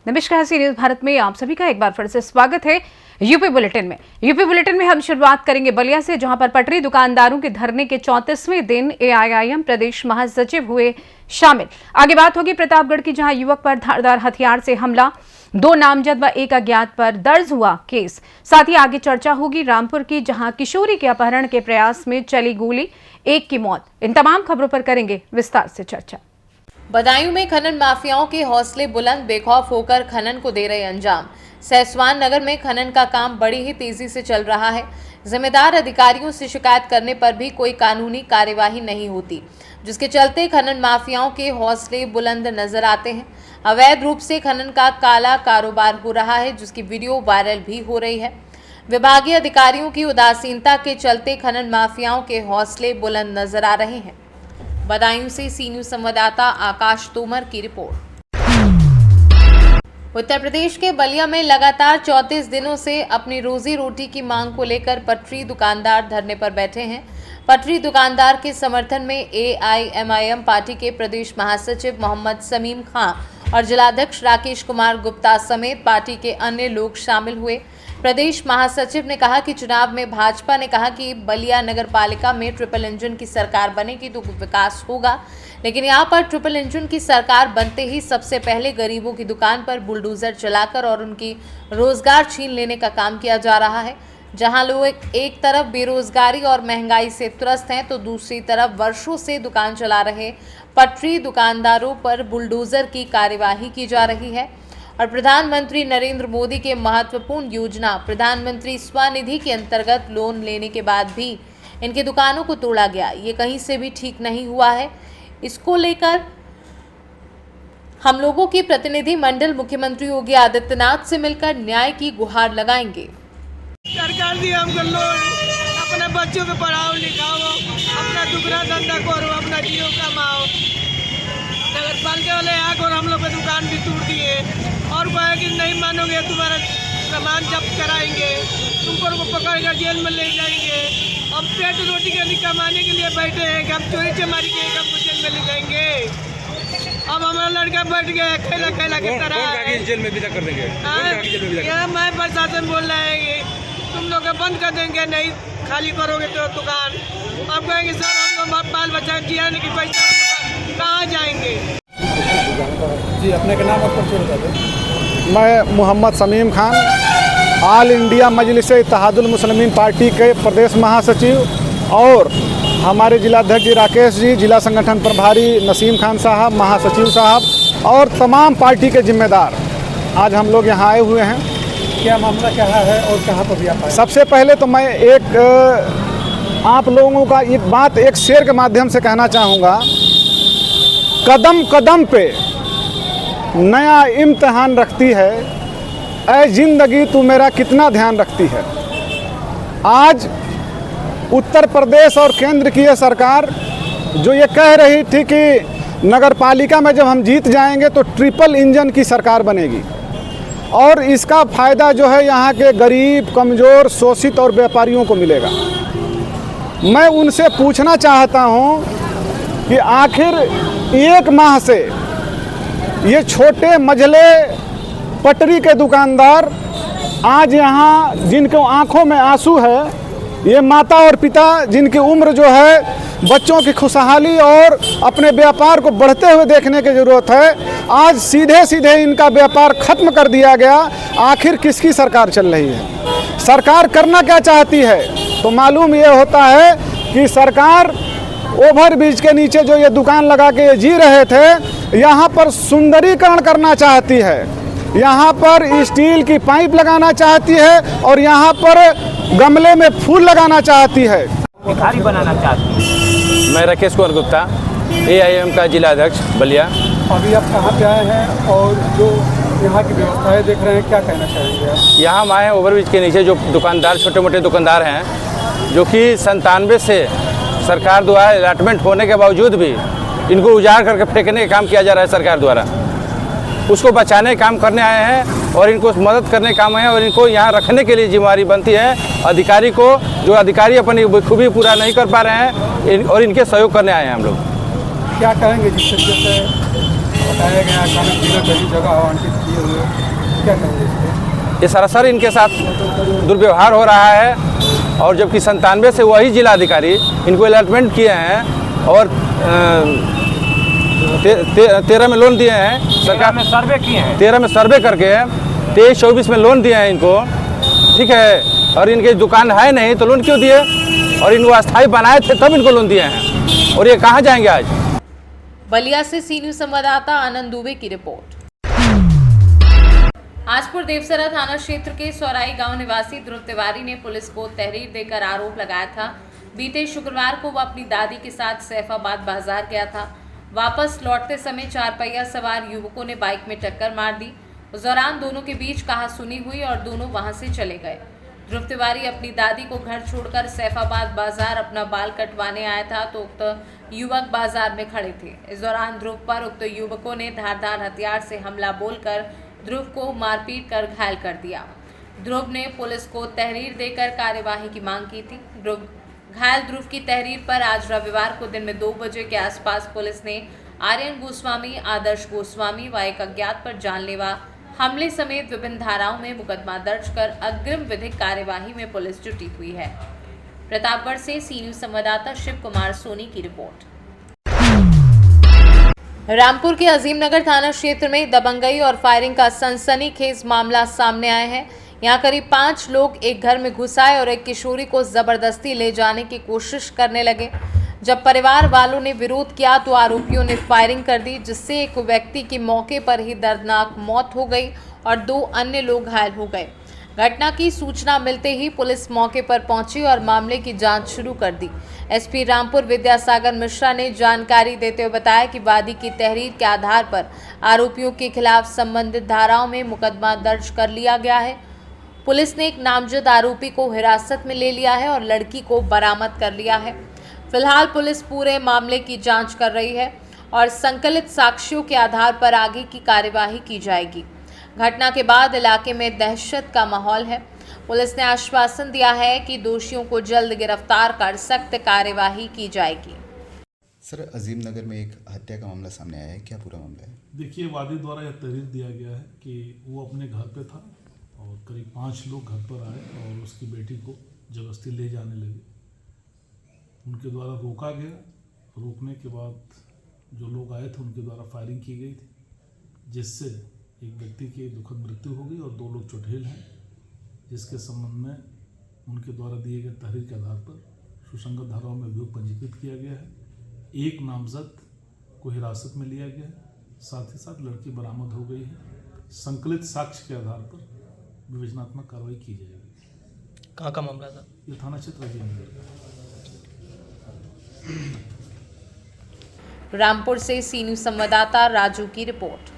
नमस्कार, सी न्यूज भारत में आप सभी का एक बार फिर से स्वागत है। यूपी बुलेटिन में हम शुरुआत करेंगे बलिया से, जहां पर पटरी दुकानदारों के धरने के 34वें दिन एआईएम प्रदेश महासचिव हुए शामिल। आगे बात होगी प्रतापगढ़ की, जहां युवक पर धारदार हथियार से हमला, 2 नामजद व 1 अज्ञात पर दर्ज हुआ केस। साथ ही आगे चर्चा होगी रामपुर की, जहां किशोरी के अपहरण के प्रयास में चली गोली, 1 की मौत। इन तमाम खबरों पर करेंगे विस्तार से चर्चा। बदायूं में खनन माफियाओं के हौसले बुलंद, बेखौफ होकर खनन को दे रहे अंजाम। सहसवान नगर में खनन का काम बड़ी ही तेजी से चल रहा है। जिम्मेदार अधिकारियों से शिकायत करने पर भी कोई कानूनी कार्यवाही नहीं होती, जिसके चलते खनन माफियाओं के हौसले बुलंद नजर आते हैं। अवैध रूप से खनन का काला कारोबार हो रहा है, जिसकी वीडियो वायरल भी हो रही है। विभागीय अधिकारियों की उदासीनता के चलते खनन माफियाओं के हौसले बुलंद नजर आ रहे हैं। बदायूं से सी न्यूज संवाददाता आकाश तोमर की रिपोर्ट। उत्तर प्रदेश के बलिया में लगातार 34 दिनों से अपनी रोजी रोटी की मांग को लेकर पटरी दुकानदार धरने पर बैठे हैं। पटरी दुकानदार के समर्थन में एआईएमआईएम पार्टी के प्रदेश महासचिव मोहम्मद समीम खां और जिलाध्यक्ष राकेश कुमार गुप्ता समेत पार्टी के अन्य लोग शामिल हुए। प्रदेश महासचिव ने कहा कि चुनाव में भाजपा ने कहा कि बलिया नगर पालिका में ट्रिपल इंजन की सरकार बनेगी तो विकास होगा, लेकिन यहां पर ट्रिपल इंजन की सरकार बनते ही सबसे पहले गरीबों की दुकान पर बुलडोजर चलाकर और उनकी रोजगार छीन लेने का काम किया जा रहा है। जहां लोग एक तरफ बेरोजगारी और महंगाई से त्रस्त हैं, तो दूसरी तरफ वर्षों से दुकान चला रहे पटरी दुकानदारों पर बुलडोजर की कार्यवाही की जा रही है। और प्रधानमंत्री नरेंद्र मोदी के महत्वपूर्ण योजना प्रधानमंत्री स्वनिधि के अंतर्गत लोन लेने के बाद भी इनकी दुकानों को तोड़ा गया। ये कहीं से भी ठीक नहीं हुआ है। इसको लेकर हम लोगों की प्रतिनिधि मंडल मुख्यमंत्री योगी आदित्यनाथ से मिलकर न्याय की गुहार लगाएंगे। सरकार दी हमको लोन, अपने बच्चों को पढ़ाओ लिखाओ, अपना दुगना धंधा करो, अपना जियो कमाओ। नगर पालिका वाले आकर और हम लोग की दुकान भी तोड़ दिए और कहे कि नहीं मानोगे तुम्हारा सामान जब्त कराएंगे, तुमको पकड़ कर जेल में ले जाएंगे। अब पेट रोटी के लिए कमाने के लिए बैठे हैं कि हम चोरी चमारी के हमको जेल में ले जाएंगे। अब हमारा लड़का बैठ गया खेला खेला के तरह जेल में विदा कर देंगे। यह मैं प्रशासन बोल रहा है कि तुम लोग बंद कर देंगे, नहीं खाली करोगे तो दुकान। अब कहेंगे सर हमको बाल बच्चा जियाने की पैसा कहाँ जाएंगे। जी, अपने के नाम पर छोड़ दें। मैं मोहम्मद समीम खान, ऑल इंडिया मजलिस इत्तेहादुल मुस्लिमीन पार्टी के प्रदेश महासचिव, और हमारे जिलाध्यक्ष राकेश जी, जिला संगठन प्रभारी नसीम खान साहब, महासचिव साहब और तमाम पार्टी के जिम्मेदार आज हम लोग यहाँ आए हुए हैं। क्या मामला क्या है और कहाँ पर भी आप आए? सबसे पहले तो मैं आप लोगों का एक बात एक शेर के माध्यम से कहना चाहूँगा। कदम कदम पे नया इम्तिहान रखती है, ऐ जिंदगी तू मेरा कितना ध्यान रखती है। आज उत्तर प्रदेश और केंद्र की यह सरकार जो ये कह रही थी कि नगर पालिका में जब हम जीत जाएंगे तो ट्रिपल इंजन की सरकार बनेगी, और इसका फ़ायदा जो है यहाँ के गरीब, कमज़ोर, शोषित और व्यापारियों को मिलेगा। मैं उनसे पूछना चाहता हूँ कि आखिर 1 माह से ये छोटे मझले पटरी के दुकानदार आज यहाँ जिनके आंखों में आंसू है, ये माता और पिता जिनकी उम्र जो है बच्चों की खुशहाली और अपने व्यापार को बढ़ते हुए देखने की ज़रूरत है, आज सीधे सीधे इनका व्यापार ख़त्म कर दिया गया। आखिर किसकी सरकार चल रही है? सरकार करना क्या चाहती है? तो मालूम ये होता है कि सरकार ओवरब्रिज के नीचे जो ये दुकान लगा के ये जी रहे थे, यहाँ पर सुंदरीकरण करना चाहती है, यहाँ पर स्टील की पाइप लगाना चाहती है और यहाँ पर गमले में फूल लगाना चाहती है, भिखारी बनाना चाहती है। मैं राकेश कुमार गुप्ता, एआईएम का जिला अध्यक्ष बलिया। अभी आप कहाँ पे आए हैं और जो यहाँ की व्यवस्थाएं देख रहे हैं, क्या कहना चाहेंगे आप? यहाँ हम आए हैं ओवरब्रिज के नीचे, जो दुकानदार छोटे मोटे दुकानदार हैं, जो कि 97 से सरकार द्वारा अलॉटमेंट होने के बावजूद भी इनको उजाड़ करके फेंकने का काम किया जा रहा है सरकार द्वारा। उसको बचाने का काम करने आए हैं और इनको मदद करने का काम है, और इनको यहाँ रखने के लिए जिम्मेदारी बनती है अधिकारी को, जो अधिकारी अपनी खूबी पूरा नहीं कर पा रहे हैं और इनके सहयोग करने आए हैं हम लोग। क्या कहेंगे जिस तरीके से बताया गया अचानक जगह जगह आवंटित किए हुए, क्या कहेंगे इस पर? ये सरासर इनके साथ दुर्व्यवहार हो रहा है, और जबकि 97 से वही जिलाधिकारी इनको अलॉटमेंट किए हैं और 13 में लोन दिए हैं सरकार में सर्वे किए हैं। 13 में सर्वे करके 23-24 में लोन दिए हैं इनको, ठीक है। और इनकी दुकान है नहीं तो लोन क्यों दिए, और इनको अस्थायी बनाए थे तब इनको लोन दिए हैं, और ये कहाँ जाएंगे आज। बलिया से सी न्यूज संवाददाता आनंद दुबे की रिपोर्ट। आजपुर देवसरा थाना क्षेत्र के सौराई गांव निवासी ध्रुव तिवारी ने पुलिस को तहरीर देकर आरोप लगाया था। बीते शुक्रवार को वो अपनी दादी के साथ सैफाबाद बाजार गया था। वापस लौटते समय 4 पहिया सवार युवकों ने बाइक में टक्कर मार दी। उस दौरान दोनों के बीच कहासुनी हुई और दोनों वहां से चले गए। ध्रुव तिवारी अपनी दादी को घर छोड़कर सैफाबाद बाजार अपना बाल कटवाने आया था तो उक्त युवक बाजार में खड़े थे। इस दौरान ध्रुव पर उक्त युवकों ने धारदार हथियार से हमला बोलकर ध्रुव को मारपीट कर घायल कर दिया। ध्रुव ने पुलिस को तहरीर देकर कार्यवाही की मांग की थी। घायल ध्रुव की तहरीर पर आज रविवार को दिन में 2 बजे के आसपास पुलिस ने आर्यन गोस्वामी, आदर्श गोस्वामी व एक अज्ञात पर जानलेवा हमले समेत विभिन्न धाराओं में मुकदमा दर्ज कर अग्रिम विधिक कार्यवाही में पुलिस जुटी हुई है। प्रतापगढ़ से सी न्यूज संवाददाता शिव कुमार सोनी की रिपोर्ट। रामपुर के अजीमनगर थाना क्षेत्र में दबंगई और फायरिंग का सनसनीखेज मामला सामने आया है। यहाँ करीब 5 लोग एक घर में घुस आए और एक किशोरी को जबरदस्ती ले जाने की कोशिश करने लगे। जब परिवार वालों ने विरोध किया तो आरोपियों ने फायरिंग कर दी, जिससे एक व्यक्ति की मौके पर ही दर्दनाक मौत हो गई और 2 अन्य लोग घायल हो गए। घटना की सूचना मिलते ही पुलिस मौके पर पहुंची और मामले की जांच शुरू कर दी। एसपी रामपुर विद्यासागर मिश्रा ने जानकारी देते हुए बताया कि वादी की तहरीर के आधार पर आरोपियों के खिलाफ संबंधित धाराओं में मुकदमा दर्ज कर लिया गया है। पुलिस ने एक नामजद आरोपी को हिरासत में ले लिया है और लड़की को बरामद कर लिया है। फिलहाल पुलिस पूरे मामले की जांच कर रही है और संकलित साक्ष्यों के आधार पर आगे की कार्यवाही की जाएगी। घटना के बाद इलाके में दहशत का माहौल है। पुलिस ने आश्वासन दिया है कि दोषियों को जल्द गिरफ्तार कर सख्त कार्यवाही की जाएगी। सर, अजीम नगर में एक हत्या का मामला सामने आया है, क्या पूरा मामला है? देखिए, वादी द्वारा यह तहरीर दिया गया है कि वो अपने घर पे था और करीब 5 लोग घर पर आए और उसकी बेटी को जबरदस्ती ले जाने लगे। उनके द्वारा रोका गया। रोकने के बाद जो लोग आए थे उनके द्वारा फायरिंग की गई थी, जिससे एक व्यक्ति की दुखद मृत्यु हो गई और 2 लोग चोटेल हैं, जिसके संबंध में उनके द्वारा दिए गए तहरीर के आधार पर सुसंगत धाराओं में अभियोग पंजीकृत किया गया है। एक नामजद को हिरासत में लिया गया है, साथ ही साथ लड़की बरामद हो गई है। संकलित साक्ष्य के आधार पर विवेचनात्मक कार्रवाई की जाएगी। कहाँ का मामला था? ये थाना क्षेत्र अजीमनगर का। रामपुर से सी न्यूज संवाददाता राजू की रिपोर्ट।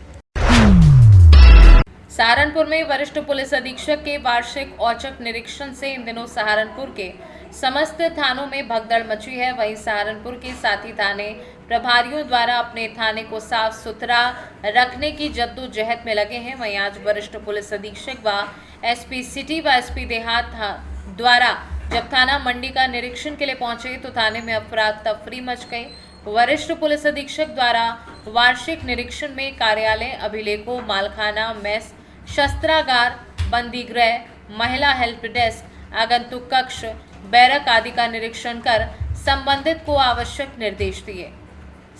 सहारनपुर में वरिष्ठ पुलिस अधीक्षक के वार्षिक औचक निरीक्षण से इन दिनों सहारनपुर के समस्त थानों में भगदड़ मची है। वहीं सहारनपुर के साथी थाने प्रभारियों द्वारा अपने थाने को साफ सुथरा रखने की जद्दोजहद में लगे हैं। वहीं आज वरिष्ठ पुलिस अधीक्षक व एसपी सिटी व एसपी देहात द्वारा जब थाना मंडी का निरीक्षण के लिए पहुंचे तो थाने में अफरा तफरी मच गई। वरिष्ठ पुलिस अधीक्षक द्वारा वार्षिक निरीक्षण में कार्यालय, अभिलेखों, मालखाना, मेस, शस्त्रागार, बंदी गृह, महिला हेल्प डेस्क, आगंतुक कक्ष, बैरक आदि का निरीक्षण कर संबंधित को आवश्यक निर्देश दिए।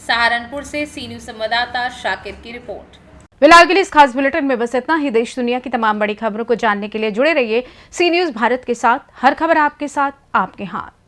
सहारनपुर से सी न्यूज संवाददाता शाकिर की रिपोर्ट। फिलहाल के लिए इस खास बुलेटिन में बस इतना ही। देश दुनिया की तमाम बड़ी खबरों को जानने के लिए जुड़े रहिए सी न्यूज भारत के साथ। हर खबर आपके साथ, आपके हाथ।